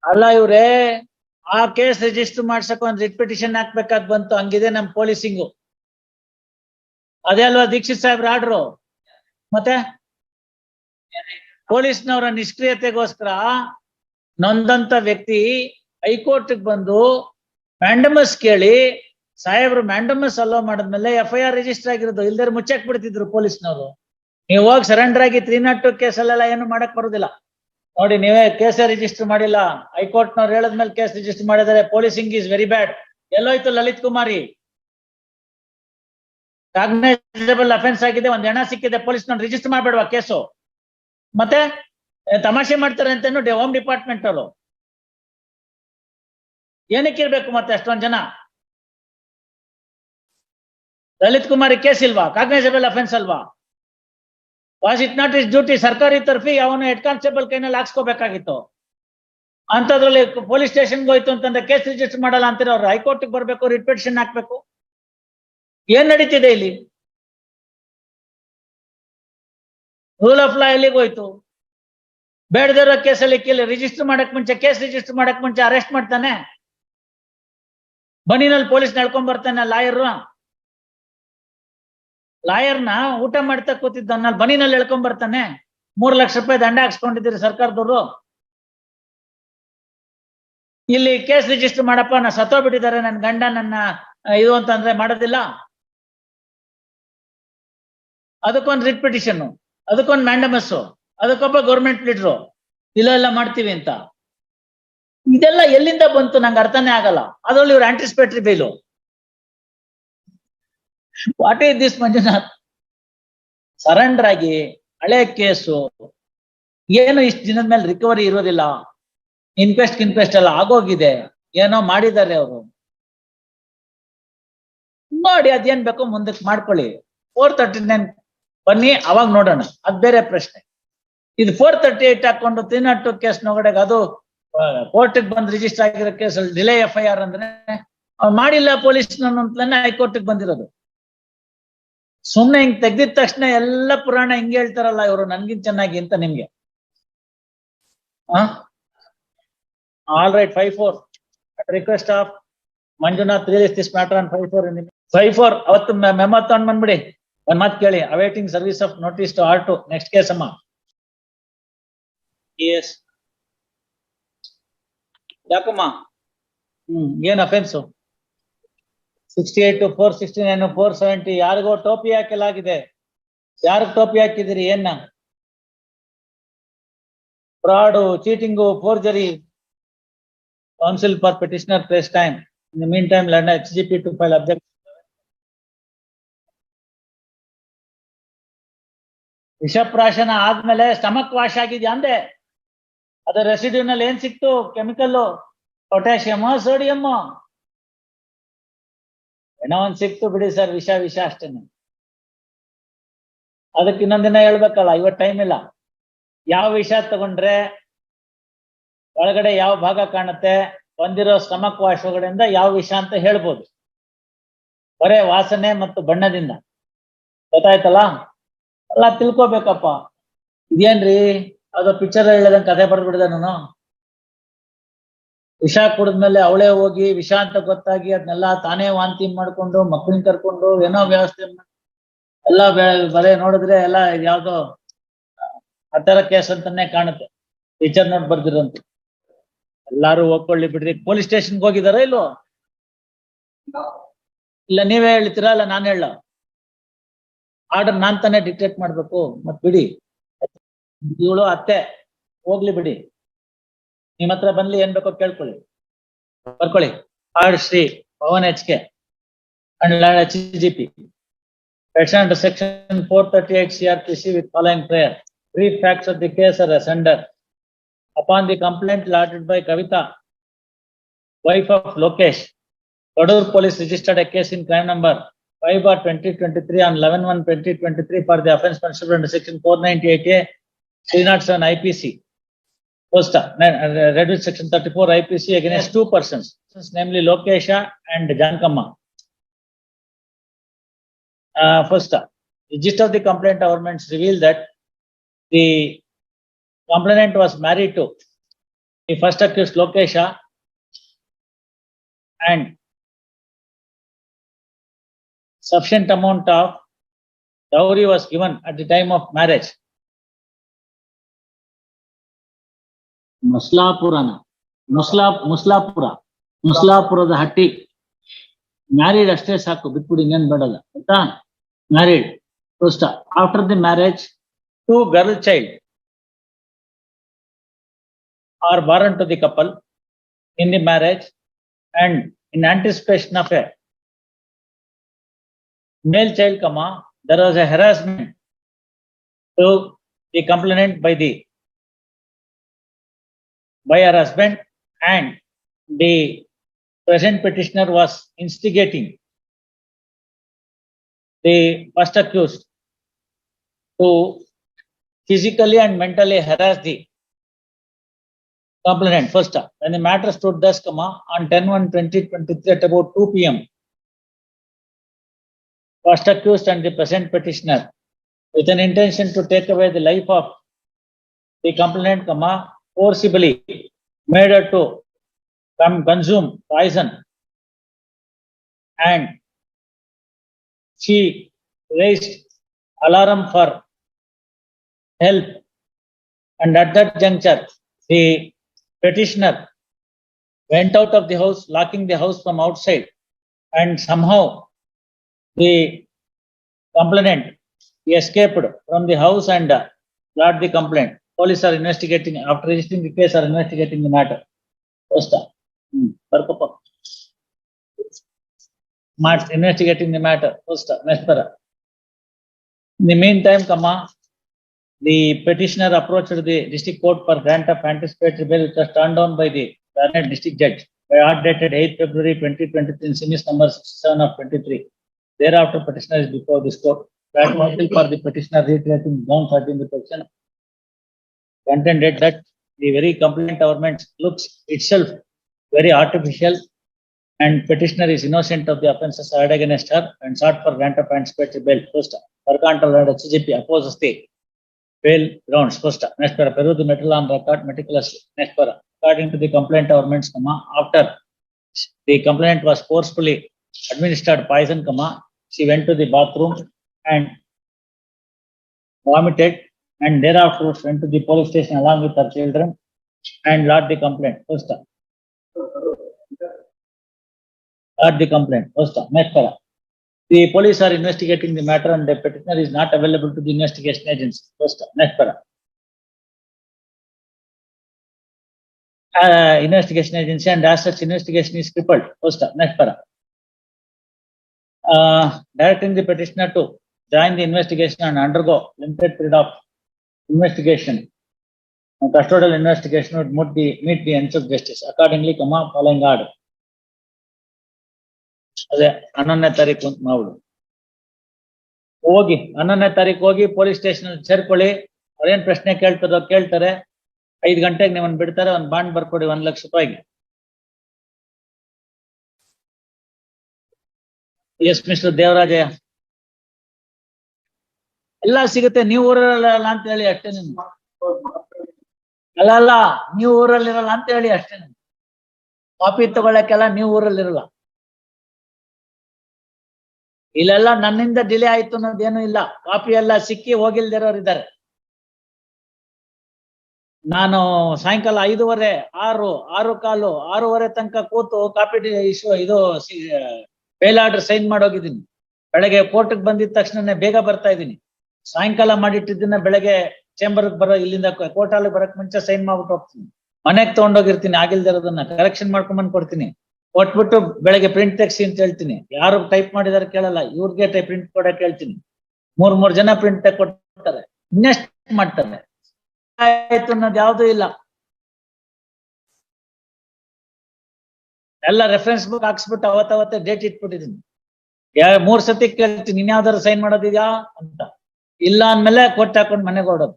ಅಲ್ಲ ಇವ್ರೆ ಆ ಕೇಸ್ ರಿಜಿಸ್ಟರ್ ಮಾಡ್ಸಕ್ ಒಂದ್ ರಿಟ್ ಪಿಟಿಷನ್ ಹಾಕ್ಬೇಕಾದ್ ಬಂತು, ಹಂಗಿದೆ ನಮ್ ಪೊಲೀಸಿಂಗು. ಅದೇ ಅಲ್ವಾ ದೀಕ್ಷಿತ್ ಸಾಹೇಬ್ರ ಆರ್ಡ್ರು? ಮತ್ತೆ ಪೊಲೀಸ್ನವರ ನಿಷ್ಕ್ರಿಯತೆಗೋಸ್ಕರ ನೊಂದಂತ ವ್ಯಕ್ತಿ ಹೈಕೋರ್ಟ್ ಬಂದು ಮ್ಯಾಂಡಮಸ್ ಕೇಳಿ ಸಾಹೇಬ್ರು ಮ್ಯಾಂಡಮಸ್ ಅಲೋ ಮಾಡಿದ್ಮೇಲೆ FIR ರಿಜಿಸ್ಟರ್ ಆಗಿರೋದು, ಇಲ್ದೇ ಮುಚ್ಚಾಕ್ ಬಿಡ್ತಿದ್ರು ಪೊಲೀಸ್ನವರು. ನೀವು ಹೋಗಿ ಸರೆಂಡರ್ ಆಗಿ 302 ಕೇಸಲ್ಲೆಲ್ಲ ಏನು ಮಾಡಕ್ ಬರುದಿಲ್ಲ. ನೋಡಿ ನೀವೇ ಕೇಸೇ ರಿಜಿಸ್ಟರ್ ಮಾಡಿಲ್ಲ, ಹೈಕೋರ್ಟ್ ನವ್ರು ಹೇಳದ್ಮೇಲೆ ಕೇಸ್ ರಿಜಿಸ್ಟರ್ ಮಾಡಿದ್ದಾರೆ. Policing is very bad. ಎಲ್ಲೋಯ್ತು ಲಲಿತ್ ಕುಮಾರಿ? ಕಾಗ್ನೈಸಬಲ್ ಅಫೆನ್ಸ್ ಆಗಿದೆ, ಒಂದ್ ಹೆಣ ಸಿಕ್ಕಿದೆ, ಪೊಲೀಸ್ನವ್ರು ರಿಜಿಸ್ಟರ್ ಮಾಡ್ಬೇಡ್ವಾ ಕೇಸು? ಮತ್ತೆ ತಮಾಷೆ ಮಾಡ್ತಾರೆ ಅಂತೇನು ಹೋಮ್ ಡಿಪಾರ್ಟ್ಮೆಂಟ್ ಅವರು? ಏನಕ್ಕೆ ಇರ್ಬೇಕು ಮತ್ತೆ ಅಷ್ಟೊಂದ್ ಜನ? ಲಲಿತ್ ಕುಮಾರಿ ಕೇಸ್ ಇಲ್ವಾ? ಕಾಗ್ನೈಸಬಲ್ ಅಫೆನ್ಸ್ ಅಲ್ವಾ? Was it not is duty? ಸರ್ಕಾರಿ ತರ್ಫಿ ಅವನು ಹೆಡ್ ಕಾನ್ಸ್ಟೇಬಲ್ ಕೈನಲ್ಲಿ ಹಾಕ್ಸ್ಕೋಬೇಕಾಗಿತ್ತು. ಅಂತದ್ರಲ್ಲಿ ಪೊಲೀಸ್ ಸ್ಟೇಷನ್ಗೆ ಹೋಯ್ತು ಅಂತಂದ್ರೆ ಕೇಸ್ ರಿಜಿಸ್ಟರ್ ಮಾಡಲ್ಲ ಅಂತೀರ ಅವ್ರು. ಹೈಕೋರ್ಟ್ ಬರ್ಬೇಕು, ರಿಟ್ ಪಿಟಿಷನ್ ಹಾಕ್ಬೇಕು. ಏನ್ ನಡೀತಿದೆ ಇಲ್ಲಿ? ರೂಲ್ ಆಫ್ ಲಾ ಎಲ್ಲಿಗೆ ಹೋಯ್ತು? ಬೇಡದಿರೋ ಕೇಸಲ್ಲಿ ರಿಜಿಸ್ಟರ್ ಮಾಡಕ್ ಮುಂಚೆ, ಕೇಸ್ ರಿಜಿಸ್ಟರ್ ಮಾಡಕ್ ಮುಂಚೆ ಅರೆಸ್ಟ್ ಮಾಡ್ತಾನೆ, ಬನ್ನಿನಲ್ಲಿ ಪೊಲೀಸ್ ನಡ್ಕೊಂಡ್ ಬರ್ತಾನೆ ಲಾಯರ್ನ ಊಟ ಮಾಡ್ತಾ ಕೂತಿದ್ದ ಬನ್ನಿನಲ್ಲಿ ಎಳ್ಕೊಂಡ್ ಬರ್ತಾನೆ. 3 ಲಕ್ಷ ರೂಪಾಯಿ ದಂಡ ಹಾಕ್ಸ್ಕೊಂಡಿದ್ದೀರಿ ಸರ್ಕಾರದವರು. ಇಲ್ಲಿ ಕೇಸ್ ರಿಜಿಸ್ಟರ್ ಮಾಡಪ್ಪ, ನಾ ಸತ್ತೋಗ್ಬಿಟ್ಟಿದ್ದಾರೆ ನನ್ನ ಗಂಡ, ನನ್ನ ಇದು ಅಂತಂದ್ರೆ ಮಾಡೋದಿಲ್ಲ. ಅದಕ್ಕೊಂದು ರಿಟ್ ಪಿಟಿಷನ್, ಅದಕ್ಕೊಂದು ಮ್ಯಾಂಡಮಸ್, ಅದಕ್ಕೊಬ್ಬ ಗೌರ್ಮೆಂಟ್ ಲೀಡ್ರು ಇಲ್ಲ ಮಾಡ್ತೀವಿ ಅಂತ. ಇದೆಲ್ಲ ಎಲ್ಲಿಂದ ಬಂತು ನಂಗೆ ಅರ್ಥನೇ ಆಗಲ್ಲ. ಅದ್ರಲ್ಲಿ ಇವ್ರು anticipatory bail. What is this Manjunath? Surrender ಆಗಿ ಹಳೆ ಕೇಸು ಏನು ಇಷ್ಟು ದಿನದ ಮೇಲೆ ರಿಕವರಿ ಇರೋದಿಲ್ಲ. ಇನ್ಕ್ವೆಸ್ಟ್ ಎಲ್ಲ ಆಗೋಗಿದೆ, ಏನೋ ಮಾಡಿದ್ದಾರೆ ಅವರು. ನೋಡಿ ಅದೇನ್ ಬೇಕೋ ಮುಂದಕ್ಕೆ ಮಾಡ್ಕೊಳ್ಳಿ. 439 ಬನ್ನಿ, ಅವಾಗ ನೋಡೋಣ, ಅದ್ ಬೇರೆ ಪ್ರಶ್ನೆ. ಇದು 438 ಹಾಕೊಂಡು 302 ಕೇಸ್ ನೊಗಡೆಗೆ ಅದು ಕೋರ್ಟ್ಗೆ ಬಂದ್ ರಿಜಿಸ್ಟರ್ ಆಗಿರೋ ಕೇಸಲ್ಲಿ ಡಿಲೇ FIR ಅಂದ್ರೆ ಮಾಡಿಲ್ಲ ಪೊಲೀಸ್ ಅಂತಲೇ ಹೈಕೋರ್ಟ್ಗೆ ಬಂದಿರೋದು. ಸುಮ್ನೆ ಹಿಂಗ್ ತೆಗ್ದಿದ ತಕ್ಷಣ ಎಲ್ಲ ಪುರಾಣ ಹಿಂಗೆ ಹೇಳ್ತಾರಲ್ಲ ಇವರು, ನನ್ಗಿಂತ ಚೆನ್ನಾಗಿ ಅಂತ ನಿಮ್ಗೆ. All right, 5-4 at request of Manjunath release this matter on 5-4 ಅವತ್ತು ಮೆಮೊ ತಗೊಂಡ್ ಬಂದ್ಬಿಡಿ. ಒಂದ್ ಮಾತು ಕೇಳಿ, awaiting service of notice to R2. Next case ಅಮ್ಮ. ಎಸ್ ಯಾಕಮ್ಮ? ಏನ್ ಅಫೆನ್ಸ್? 68 to 469 470 ಯಾರಿಗೋ ಟೋಪಿ ಹಾಕಲಾಗಿದೆ. ಯಾರಿಗ ಟೋಪಿ ಹಾಕಿದಿರಿ? ಏನ fraud, cheating, forgery? Counsel for petitioner place time. In the mean time learned HGP to file objection. ವಿಷಪ್ರಾಶನ ಆದ್ಮೇಲೆ ಸ್ಟಮಕ್ ವಾಶ್ ಆಗಿದ್ಯಾ ಅಂದೆ? ಅದ್ರ ರೆಸಿಡ್ಯೂನಲ್ಲಿ ಏನ್ ಸಿಕ್ತು? ಕೆಮಿಕಲ್, ಪೊಟ್ಯಾಷಿಯಮ್, ಸೋಡಿಯಂ, ಏನೋ ಒಂದ್ ಸಿಕ್ತು ಬಿಡಿ ಸರ್. ವಿಷ ಅಷ್ಟೇನೆ. ಅದಕ್ಕೆ ಇನ್ನೊಂದಿನ ಹೇಳ್ಬೇಕಲ್ಲ, ಇವತ್ತು ಟೈಮ್ ಇಲ್ಲ. ಯಾವ ವಿಷ ತಗೊಂಡ್ರೆ ಒಳಗಡೆ ಯಾವ ಭಾಗ ಕಾಣುತ್ತೆ, ಬಂದಿರೋ ಸ್ಟಮಕ್ ವಾಶ್ ಒಳಗಡೆಯಿಂದ ಯಾವ ವಿಷ ಅಂತ ಹೇಳ್ಬೋದು. ಬರೇ ವಾಸನೆ ಮತ್ತು ಬಣ್ಣದಿಂದ ಗೊತ್ತಾಯ್ತಲ್ಲ? ಎಲ್ಲ ತಿಳ್ಕೊಬೇಕಪ್ಪ. ಇದೇನ್ರಿ ಅದು ಪಿಕ್ಚರ್ ಹೇಳದಂಗೆ ಕಥೆ ಬರ್ದ್ಬಿಡ್ದೆ ನಾನು. ವಿಷ ಕುಡಿದ್ಮೇಲೆ ಅವಳೇ ಹೋಗಿ ವಿಷ ಅಂತ ಗೊತ್ತಾಗಿ ಅದನ್ನೆಲ್ಲ ತಾನೇ ವಾಂತಿ ಮಾಡ್ಕೊಂಡು ಮಕ್ಕಳನ್ನ ಕರ್ಕೊಂಡು ಏನೋ ವ್ಯವಸ್ಥೆ ಎಲ್ಲ ಬರೇ ನೋಡಿದ್ರೆ ಎಲ್ಲ ಯಾವ್ದೋ ಆತರ ಕೇಸ್ ಅಂತಾನೆ ಕಾಣುತ್ತೆ. ಪಿಕ್ಚರ್ ನೋಡ್ ಬರ್ದಿರಂತ. ಎಲ್ಲಾರು ಹೋಗ್ಕೊಳ್ಳಿ ಬಿಡ್ರಿ. ಪೊಲೀಸ್ ಸ್ಟೇಷನ್ಗೆ ಹೋಗಿದಾರ ಇಲ್ವೋ? ಇಲ್ಲ ನೀವೇ ಹೇಳ್ತೀರಾ? ಇಲ್ಲ ನಾನು ಹೇಳ? ಆರ್ಡರ್ ನಾನ್ ತಾನೇ ಡಿಕ್ಟೇಟ್ ಮಾಡ್ಬೇಕು? ಮತ್ ಬಿಡಿ, ಇವಳು ಅತ್ತೆ ಹೋಗ್ಲಿ ಬಿಡಿ. ನಿಮ್ ಹತ್ರ ಬಂದ್ಲಿ ಏನ್ ಬೇಕೋ ಕೇಳ್ಕೊಳ್ಳಿ, ಬರ್ಕೊಳ್ಳಿ. Heard Shri Pavan HK and HGP. Petition under section 438 CRPC with following prayer. Brief facts of the case are as under. Upon the complaint lodged by Kavita, wife of Lokesh, Kodur police registered a case in crime number 5/2023 on 11/1/2023 for the offence punishable under section 498A 307 IPC. First, reduced section 34 IPC against 2 persons, namely Lokesha and Jankamma. First, the gist of the complaint governments revealed that the complainant was married to The first accused Lokesha and sufficient amount of dowry was given at the time of marriage. ಮುಸ್ಲಾಪುರದ ಹಟ್ಟಿ married ಅಷ್ಟೇ ಸಾಕು, ಬಿಟ್ಬಿಡಿ ಇನ್ನೇನ್ ಬೇಡಲ್ಲ ಆಯ್ತಾ. Married first. After the marriage 2 girl child are born to the couple in the marriage, and in anticipation of a male child, there was a harassment to the complainant by her husband, and the present petitioner was instigating the first accused to physically and mentally harass the complainant first. When the matter stood thus, on 10/1/2023 at about 2 p.m, first accused and the present petitioner, with an intention to take away the life of the complainant, forcibly made her to consume poison, and she raised alarm for help, and at that juncture the petitioner went out of the house, locking the house from outside, and somehow the complainant escaped from the house and lodged the complaint. Police are investigating. After registering the case, are investigating the matter. First, investigating the matter. First, next para. In the meantime, the petitioner approached the district court for grant of anticipatory bail, which was turned down by the district judge by order dated 8 February 2023 in series number 67 of 23. Thereafter, petitioner is before this court. That counsel for the petitioner reiterating ground 13 the petition contended that the very complaint government looks itself very artificial, and petitioner is innocent of the offences heard against her, and sought for grant of anticipatory bail. First, Parkantal and CJP opposes the bail grounds. First, next para, peruse the material on record meticulously. Next para, according to the complaint government, after the complainant was forcefully administered poison, she went to the bathroom and vomited, and thereafter went to the police station along with her children and lodged the complaint. First, lodged the complaint. First, next para, the police are investigating the matter, and the petitioner is not available to the investigation agency. First, next para, investigation agency, and as such investigation is crippled. First, next para, directing the petitioner to join the investigation and undergo limited period of investigation. Custodial investigation would meet the ends of justice. Accordingly, following order. ಅದೇ 11ನೇ ತಾರೀಕು ಅಂತ ಮಾಡ್ಬಿಡು. ಹೋಗಿ 11ನೇ ತಾರೀಕು ಹೋಗಿ police station ಅಲ್ಲಿ ಸೇರ್ಕೊಳ್ಳಿ. ಅವ್ರೇನ್ ಪ್ರಶ್ನೆ ಕೇಳ್ತಾರೆ. 5 ಗಂಟೆಗೆ ನಿಮ್ಮನ್ನ ಬಿಡ್ತಾರೆ. ಒಂದು ಬಾಂಡ್ ಬರ್ಕೊಡಿ 1 ಲಕ್ಷ ರೂಪಾಯಿಗೆ. ಎಸ್ ಮಿಸ್ಟರ್ ದೇವರಾಜಯ್ಯ, ಎಲ್ಲ ಸಿಗುತ್ತೆ, ನೀವು ಊರಲ್ಲ ಅಂತ ಹೇಳಿ ಅಷ್ಟೇ. ನಿಮ್ಗೆ ಅಲ್ಲ ನೀವು ಊರಲ್ಲಿರಲ್ಲ ಅಂತ ಹೇಳಿ ಅಷ್ಟೇ. ಕಾಪಿ ತಗೊಳಕ್ಕೆಲ್ಲ ನೀವು ಊರಲ್ಲಿರಲ್ಲ. ಇಲ್ಲೆಲ್ಲ ನನ್ನಿಂದ ಡಿಲೇ ಆಯ್ತು ಅನ್ನೋದೇನು ಇಲ್ಲ. ಕಾಪಿ ಎಲ್ಲ ಸಿಕ್ಕಿ ಹೋಗಿಲ್ದಿರೋರು ಇದ್ದಾರೆ. ನಾನು ಸಾಯಂಕಾಲ 5:15, 6, 6:15, 6:30 ತನಕ ಕೂತು ಕಾಪಿ ಇದು ಬೇಲ್ ಆರ್ಡರ್ ಸೈನ್ ಮಾಡೋಗಿದ್ದೀನಿ. ಬೆಳಗ್ಗೆ ಕೋರ್ಟ್ಗೆ ಬಂದಿದ ತಕ್ಷಣನೇ ಬೇಗ ಬರ್ತಾ ಇದ್ದೀನಿ. ಸಾಯಂಕಾಲ ಮಾಡಿಟ್ಟಿದ್ದನ್ನ ಬೆಳಗ್ಗೆ ಚೇಂಬರ್ಗೆ ಬರೋ, ಇಲ್ಲಿಂದ ಕೋರ್ಟ್ ಅಲ್ಲಿ ಬರಕ್ ಮುಂಚೆ ಸೈನ್ ಮಾಡ್ಬಿಟ್ಟು ಹೋಗ್ತೀನಿ. ಮನೆಗೆ ತಗೊಂಡೋಗಿರ್ತೀನಿ. ಆಗಿಲ್ದಿರೋದನ್ನ ಕರೆಕ್ಷನ್ ಮಾಡ್ಕೊಂಡ್ಬಂದ್ ಕೊಡ್ತೀನಿ. ಕೊಟ್ಬಿಟ್ಟು ಬೆಳಗ್ಗೆ ಪ್ರಿಂಟ್ ತೆಗ್ಸಿ ಅಂತ ಹೇಳ್ತೀನಿ. ಯಾರು ಟೈಪ್ ಮಾಡಿದಾರೆ ಕೇಳಲ್ಲ, ಇವ್ರಿಗೆ ಪ್ರಿಂಟ್ ಕೊಡಕ್ ಹೇಳ್ತೀನಿ. 3 ಜನ ಪ್ರಿಂಟ್ ಕೊಡ್ತಾರೆ. ಇನ್ನೆಸ್ಟ್ ಮಾಡ್ತಾರೆ. ಆಯ್ತು ಅನ್ನೋದು ಯಾವ್ದು ಇಲ್ಲ. ಎಲ್ಲ ರೆಫರೆನ್ಸ್ ಬುಕ್ ಹಾಕ್ಸ್ಬಿಟ್ಟು ಅವತ್ತೇ ಡೇಟ್ ಇಟ್ಬಿಟ್ಟಿದೀನಿ. 3 ಸತಿ ಕೇಳ್ತೀನಿ, ಇನ್ಯಾವ್ದಾರು ಸೈನ್ ಮಾಡೋದಿದ್ಯಾ ಅಂತ. ಇಲ್ಲ ಅಂದ್ಮೇಲೆ ಕೊಟ್ಟು ಹಾಕೊಂಡು ಮನೆಗೆ ಹೊಡೋದು.